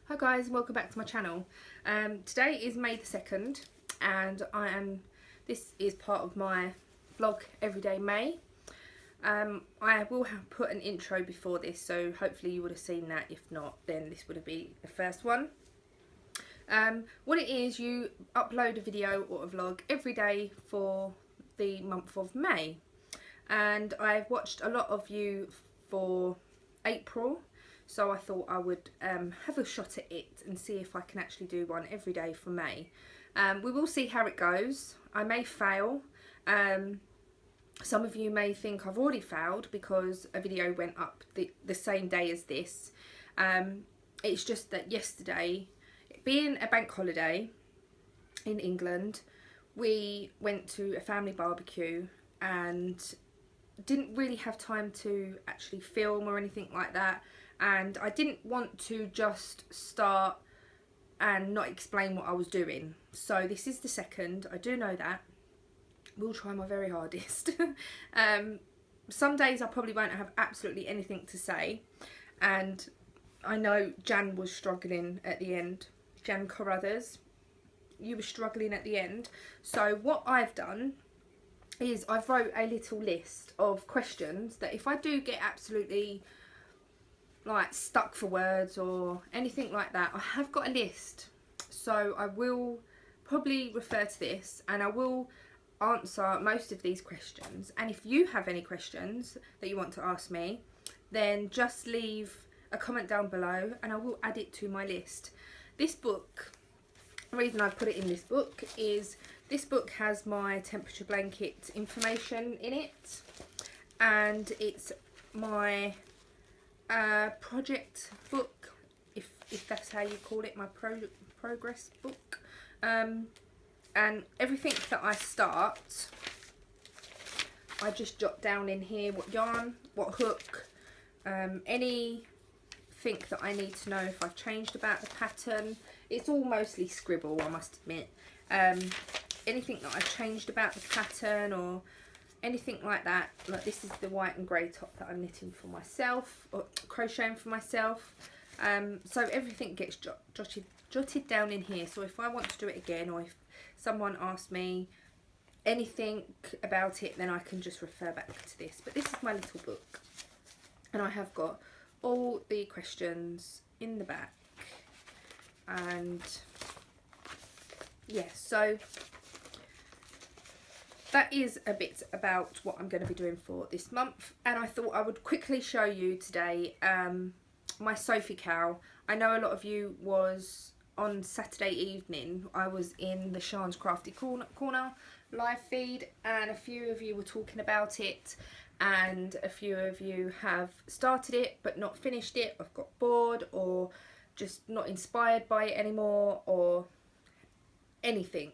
Hi guys, welcome back to my channel. Today is May the 2nd and this is part of my vlog Everyday May. I will have put an intro before this, so hopefully you would have seen that. If not, then this would have been the first one. What it is, you upload a video or a vlog every day for the month of May, and I've watched a lot of you for April. So I thought I would have a shot at it and see if I can actually do one every day for May. We will see how it goes. I may fail. Some of you may think I've already failed because a video went up the same day as this. It's just that yesterday, being a bank holiday in England, we went to a family barbecue and didn't really have time to actually film or anything like that. And I didn't want to just start and not explain what I was doing. So this is the second, I do know that. Will try my very hardest. Some days I probably won't have absolutely anything to say. And I know Jan was struggling at the end. Jan Carruthers, you were struggling at the end. So what I've done is I've wrote a little list of questions that if I do get absolutely like stuck for words or anything like that, I have got a list. So I will probably refer to this and I will answer most of these questions. And if you have any questions that you want to ask me, then just leave a comment down below and I will add it to my list. This book, the reason I put it in this book is this book has my temperature blanket information in it, and it's my project book, if that's how you call it, my progress book. And everything that I start, I just jot down in here what yarn, what hook, anything that I need to know if I've changed about the pattern. It's all mostly scribble, I must admit. Anything that I've changed about the pattern or anything like that. Like this is the white and grey top that I'm knitting for myself, or crocheting for myself. So everything gets jotted down in here. So if I want to do it again, or if someone asks me anything about it, then I can just refer back to this. But this is my little book, and I have got all the questions in the back. And yeah, so that is a bit about what I'm going to be doing for this month. And I thought I would quickly show you today my Sophie CAL. I know a lot of you was on Saturday evening. I was in the Sians Crafty corner live feed, and a few of you were talking about it, and a few of you have started it but not finished it, or got bored, or just not inspired by it anymore, or anything.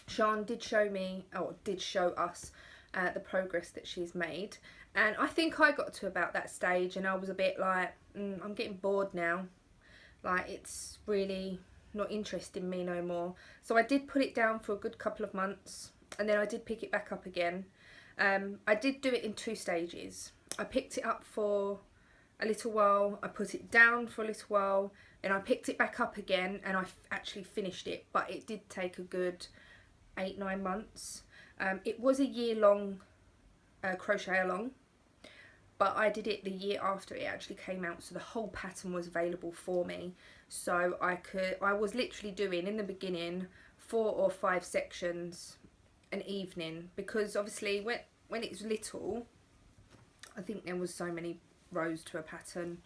Sean did show me, or did show us, the progress that she's made, and I think I got to about that stage and I was a bit like, I'm getting bored now, like it's really not interesting me no more. So I did put it down for a good couple of months, and then I did pick it back up again. I did do it in 2 stages. I picked it up for a little while, I put it down for a little while, and I picked it back up again, and I actually finished it, but it did take a good 8-9 months. It was a year-long crochet along, but I did it the year after it actually came out, so the whole pattern was available for me. So I was literally doing, in the beginning, 4 or 5 sections an evening, because obviously when it's little, I think there was so many rows to a pattern,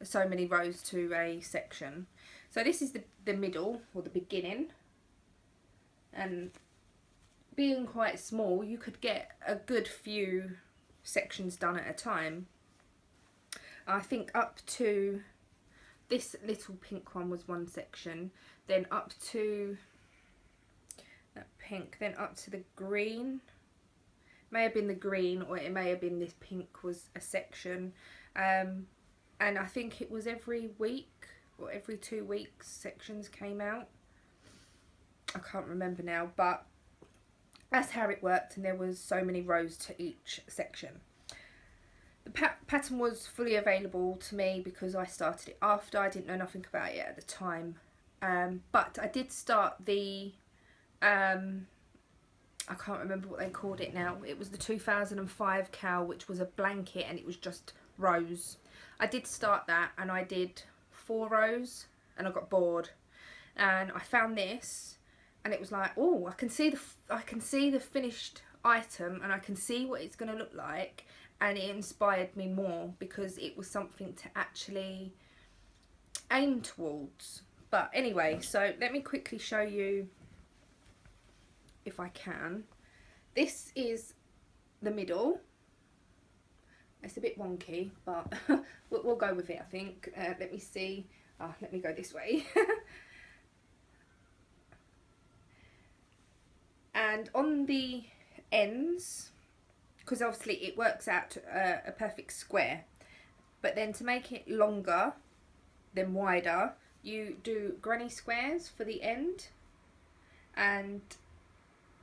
so many rows to a section. So this is the middle, or the beginning, and being quite small, you could get a good few sections done at a time. I think up to this little pink one was 1 section, then up to that pink, then up to the green. May have been the green, or it may have been this pink was a section. And I think it was every week or every 2 weeks sections came out. I can't remember now, but that's how it worked, and there was so many rows to each section. The pattern was fully available to me because I started it after. I didn't know nothing about it at the time. But I did start the, I can't remember what they called it now. It was the 2005 CAL, which was a blanket and it was just rows. I did start that and I did 4 rows and I got bored. And I found this and it was like, oh, I can see the finished item and I can see what it's going to look like. And it inspired me more because it was something to actually aim towards. But anyway, so let me quickly show you, if I can. This is the middle. It's a bit wonky, but we'll go with it, I think. Let me see. Let me go this way. And on the ends, because obviously it works out to a perfect square, but then to make it longer, then wider, you do granny squares for the end. And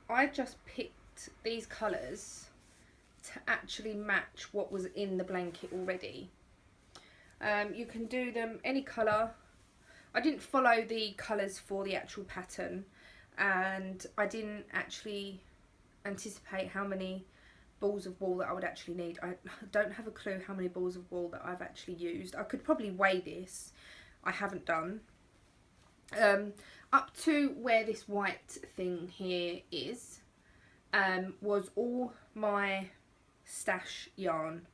I just picked these colours to actually match what was in the blanket already. You can do them any colour. I didn't follow the colours for the actual pattern, and I didn't actually anticipate how many balls of wool that I would actually need. I don't have a clue how many balls of wool that I've actually used. I could probably weigh this. I haven't done. Up to where this white thing here is, was all my stash yarn.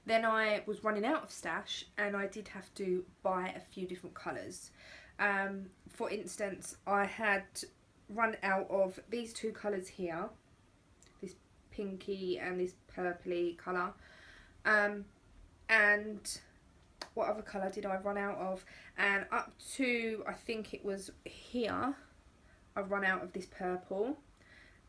Then I was running out of stash and I did have to buy a few different colours. For instance, I had run out of these 2 colours here, this pinky and this purpley colour, and what other colour did I run out of? And up to, I think it was here, I run out of this purple,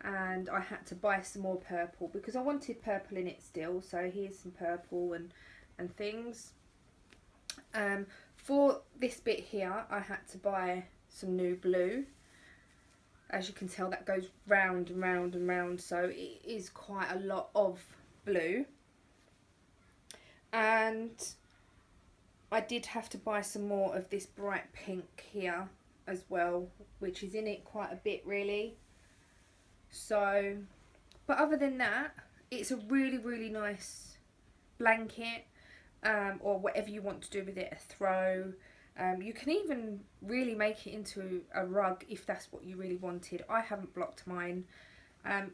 and I had to buy some more purple because I wanted purple in it still. So here's some purple and things. For this bit here, I had to buy some new blue. As you can tell, that goes round and round and round, so it is quite a lot of blue. And I did have to buy some more of this bright pink here as well, which is in it quite a bit really. So, but other than that, it's a really, really nice blanket, or whatever you want to do with it, a throw. You can even really make it into a rug if that's what you really wanted. I haven't blocked mine.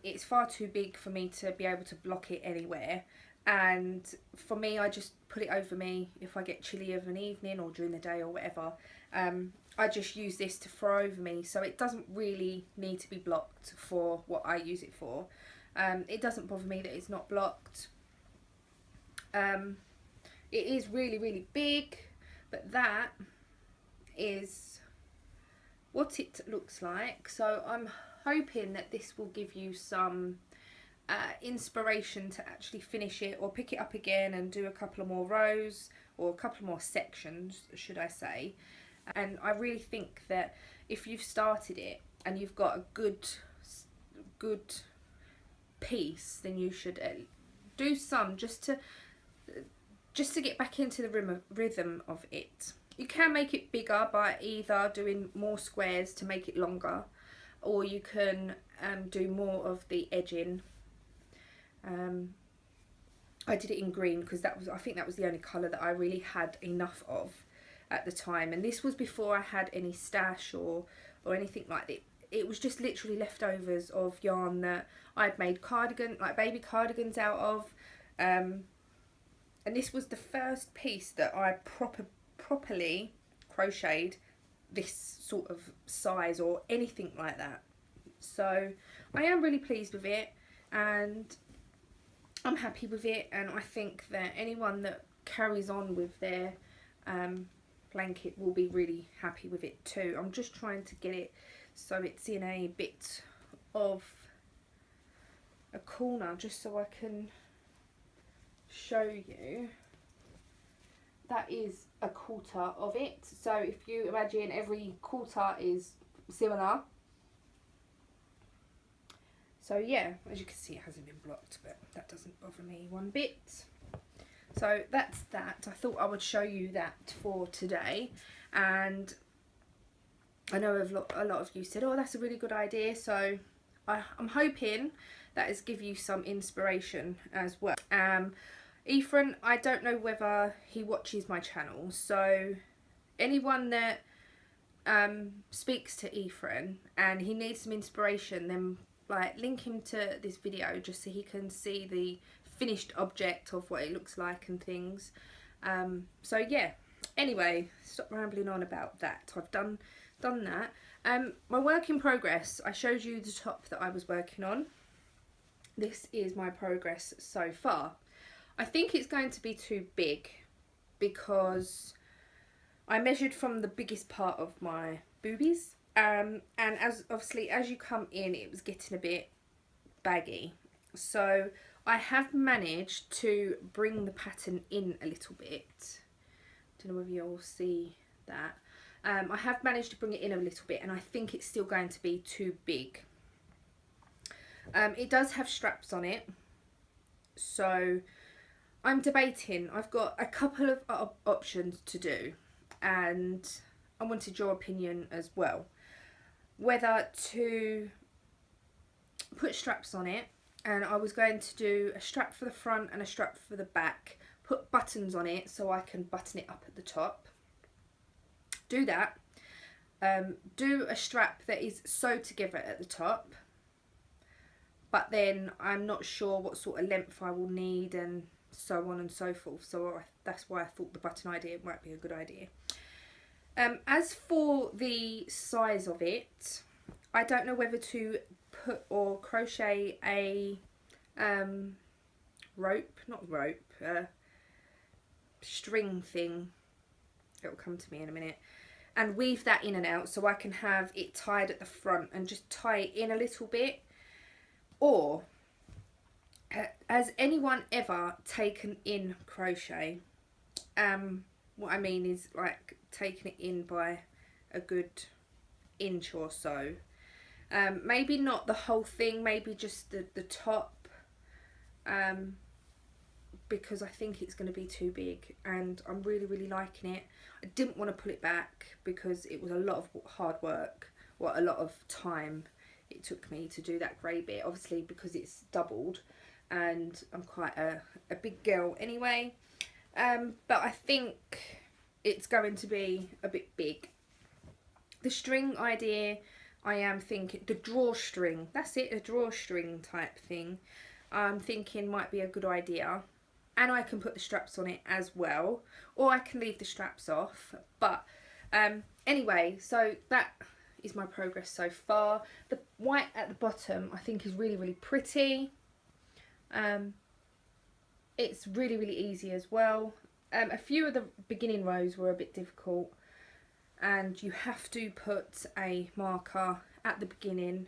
It's far too big for me to be able to block it anywhere. And for me, I just put it over me if I get chilly of an evening or during the day or whatever. I just use this to throw over me, so it doesn't really need to be blocked for what I use it for. It doesn't bother me that it's not blocked. It is really, really big, but that is what it looks like. So I'm hoping that this will give you some inspiration to actually finish it or pick it up again and do a couple of more rows, or a couple more sections, should I say. And I really think that if you've started it and you've got a good piece, then you should do some just to get back into the rhythm of it. You can make it bigger by either doing more squares to make it longer, or you can do more of the edging. I did it in green because I think that was the only colour that I really had enough of at the time, and this was before I had any stash or anything like that. It was just literally leftovers of yarn that I'd made baby cardigans out of, and this was the first piece that I properly crocheted this sort of size or anything like that. So I am really pleased with it, and I'm happy with it, and I think that anyone that carries on with their blanket will be really happy with it too. I'm just trying to get it so it's in a bit of a corner just so I can show you. That is a quarter of it. So if you imagine every quarter is similar. So yeah, as you can see, it hasn't been blocked, but that doesn't bother me one bit. So that's that. I thought I would show you that for today, and I know a lot of you said, oh, that's a really good idea, so I'm hoping that is give you some inspiration as well. Efrain, I don't know whether he watches my channel, so anyone that speaks to Efrain and he needs some inspiration, then like link him to this video just so he can see the finished object of what it looks like and things. So yeah, anyway, stop rambling on about that. I've done that. My work in progress, I showed you the top that I was working on. This is my progress so far. I think it's going to be too big because I measured from the biggest part of my boobies, and as you come in, it was getting a bit baggy. So I have managed to bring the pattern in a little bit. Don't know whether you'll see that. I have managed to bring it in a little bit, and I think it's still going to be too big. It does have straps on it, so I'm debating. I've got a couple of options to do, and I wanted your opinion as well. Whether to put straps on it, and I was going to do a strap for the front and a strap for the back, put buttons on it so I can button it up at the top. Do that. Do a strap that is sewed together at the top, but then I'm not sure what sort of length I will need and so on and so forth. So that's why I thought the button idea might be a good idea. As for the size of it, I don't know whether to put or crochet a string thing. It'll come to me in a minute. And weave that in and out so I can have it tied at the front and just tie it in a little bit. Or has anyone ever taken in crochet? What I mean is like taking it in by a good inch or so. Maybe not the whole thing, maybe just the top, because I think it's going to be too big, and I'm really liking it. I didn't want to pull it back because it was a lot of hard work, or a lot of time it took me to do that grey bit, obviously because it's doubled and I'm quite a big girl anyway. But I think it's going to be a bit big. The string idea, I am thinking the drawstring, that's it, a drawstring type thing, I'm thinking might be a good idea. And I can put the straps on it as well, or I can leave the straps off. But anyway, so that is my progress so far. The white at the bottom I think is really pretty. It's really easy as well. A few of the beginning rows were a bit difficult, and you have to put a marker at the beginning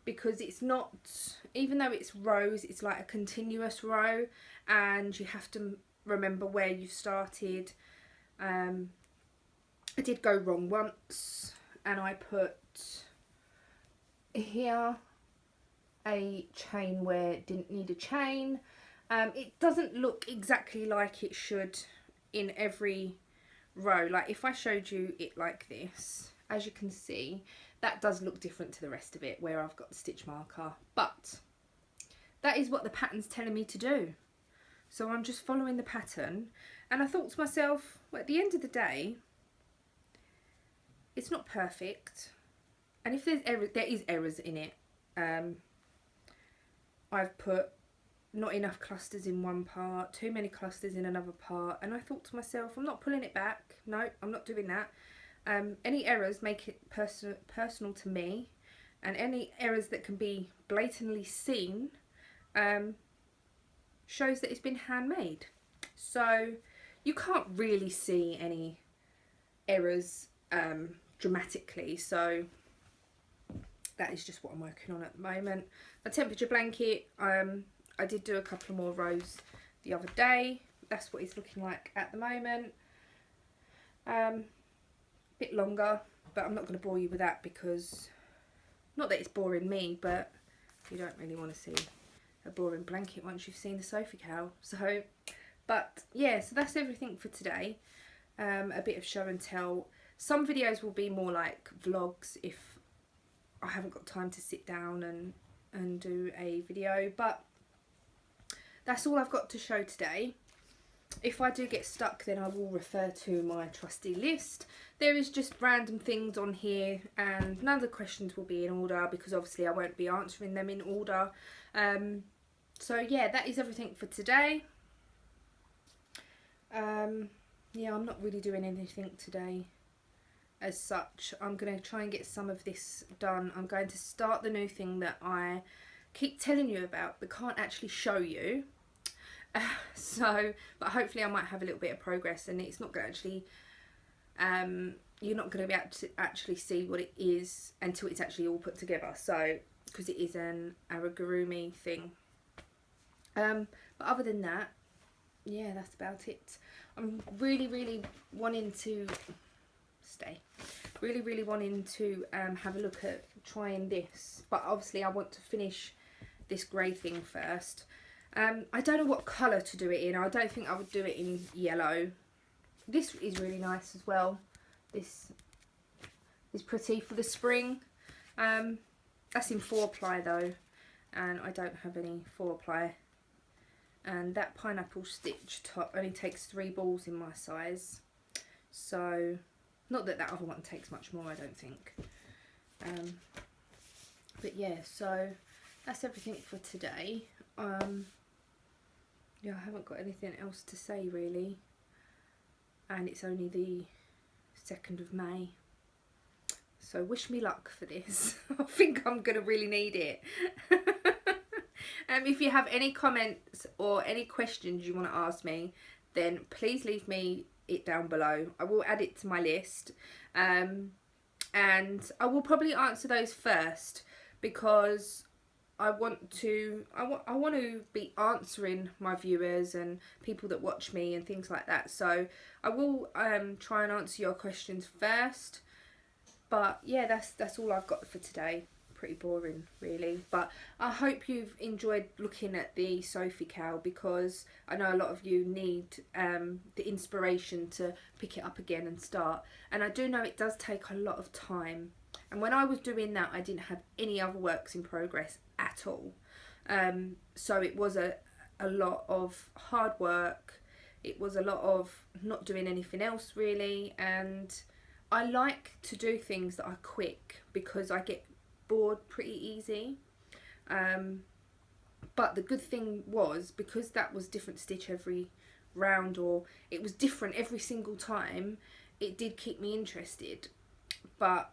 because it's not, even though it's rows, it's like a continuous row, and you have to remember where you started. I did go wrong once, and I put here a chain where it didn't need a chain. It doesn't look exactly like it should in every row. Like if I showed you it like this, as you can see, that does look different to the rest of it where I've got the stitch marker, but that is what the pattern's telling me to do. So I'm just following the pattern, and I thought to myself, well, at the end of the day, it's not perfect, and if there's there is errors in it. I've put not enough clusters in one part, too many clusters in another part, and I thought to myself, I'm not pulling it back. No, I'm not doing that. Any errors make it personal to me, and any errors that can be blatantly seen shows that it's been handmade. So you can't really see any errors dramatically. So that is just what I'm working on at the moment. A temperature blanket, I did do a couple more rows the other day. That's what it's looking like at the moment. Bit longer, but I'm not going to bore you with that because, not that it's boring me, but you don't really want to see a boring blanket once you've seen the Sophie CAL. So But yeah, so that's everything for today. A bit of show and tell. Some videos will be more like vlogs if I haven't got time to sit down and do a video, but that's all I've got to show today. If I do get stuck, then I will refer to my trusty list. There is just random things on here, and none of the questions will be in order because obviously I won't be answering them in order. So yeah, that is everything for today. Yeah, I'm not really doing anything today as such. I'm going to try and get some of this done. I'm going to start the new thing that I keep telling you about but can't actually show you. But hopefully I might have a little bit of progress, and it's not going to actually, you're not going to be able to actually see what it is until it's actually all put together. So, because it is an amigurumi thing. But other than that, yeah, that's about it. I'm really wanting to really wanting to have a look at trying this, but obviously I want to finish this grey thing first. I don't know what colour to do it in. I don't think I would do it in yellow. This is really nice as well. This is pretty for the spring. That's in 4-ply though, and I don't have any 4-ply. And that pineapple stitch top only takes 3 balls in my size, so not that that other one takes much more, I don't think. But yeah, so that's everything for today. Yeah, I haven't got anything else to say really, and it's only the 2nd of May, so wish me luck for this. I think I'm gonna really need it. If you have any comments or any questions you want to ask me, then please leave me it down below. I will add it to my list, and I will probably answer those first because I want to be answering my viewers and people that watch me and things like that. So I will try and answer your questions first. But yeah, that's all I've got for today. Pretty boring really, but I hope you've enjoyed looking at the Sophie CAL, because I know a lot of you need the inspiration to pick it up again and start, and I do know it does take a lot of time, and when I was doing that I didn't have any other works in progress at all, so it was a lot of hard work. It was a lot of not doing anything else really, and I like to do things that are quick because I get bored pretty easy. But the good thing was, because that was different stitch every round, or it was different every single time, it did keep me interested. But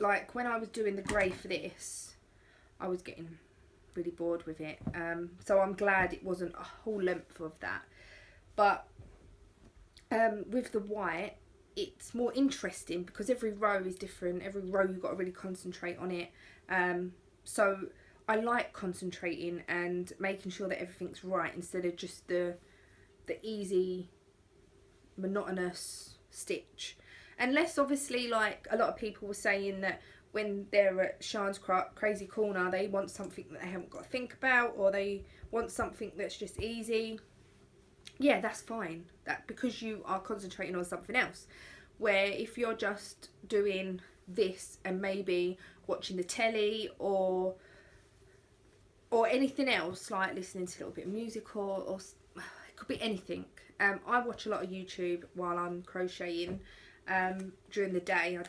like when I was doing the grey for this, I was getting really bored with it, so I'm glad it wasn't a whole length of that. But with the white, it's more interesting because every row is different. Every row you've got to really concentrate on it. So I like concentrating and making sure that everything's right instead of just the easy monotonous stitch. Unless obviously, like a lot of people were saying that when they're at Sians Crazy Corner, they want something that they haven't got to think about, or they want something that's just easy. Yeah, that's fine. That because you are concentrating on something else. Where if you're just doing this and maybe watching the telly or anything else, like listening to a little bit of music, or it could be anything. I watch a lot of YouTube while I'm crocheting during the day. I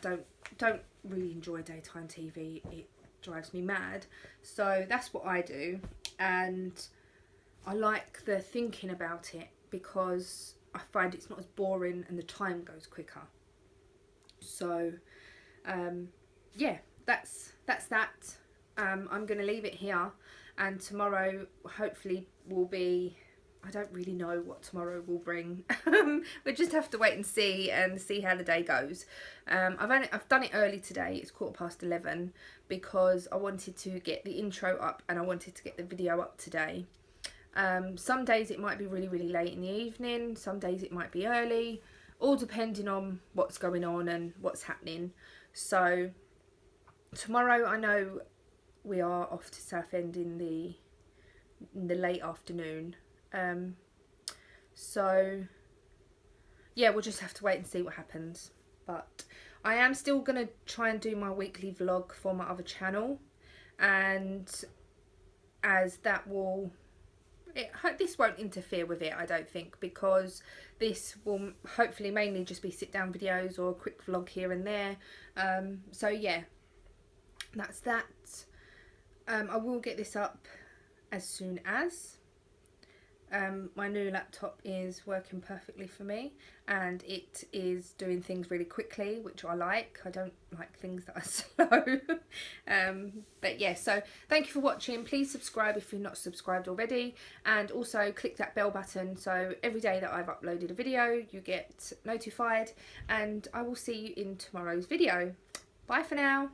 don't really enjoy daytime TV. It drives me mad. So that's what I do, and I like the thinking about it because I find it's not as boring and the time goes quicker. So yeah, that's that. I'm going to leave it here, and tomorrow hopefully will be, I don't really know what tomorrow will bring. We'll just have to wait and see how the day goes. I've done it early today. It's 11:15 because I wanted to get the intro up and I wanted to get the video up today. Some days it might be really late in the evening, some days it might be early, all depending on what's going on and what's happening. So tomorrow I know we are off to Southend in the late afternoon, So yeah, we'll just have to wait and see what happens. But I am still going to try and do my weekly vlog for my other channel, and as that will, this won't interfere with it, I don't think, because this will hopefully mainly just be sit down videos or a quick vlog here and there. So yeah, that's that. I will get this up as soon as. My new laptop is working perfectly for me, and it is doing things really quickly, which I like. I don't like things that are slow. But yeah, so thank you for watching. Please subscribe if you're not subscribed already, and also click that bell button so every day that I've uploaded a video you get notified, and I will see you in tomorrow's video. Bye for now.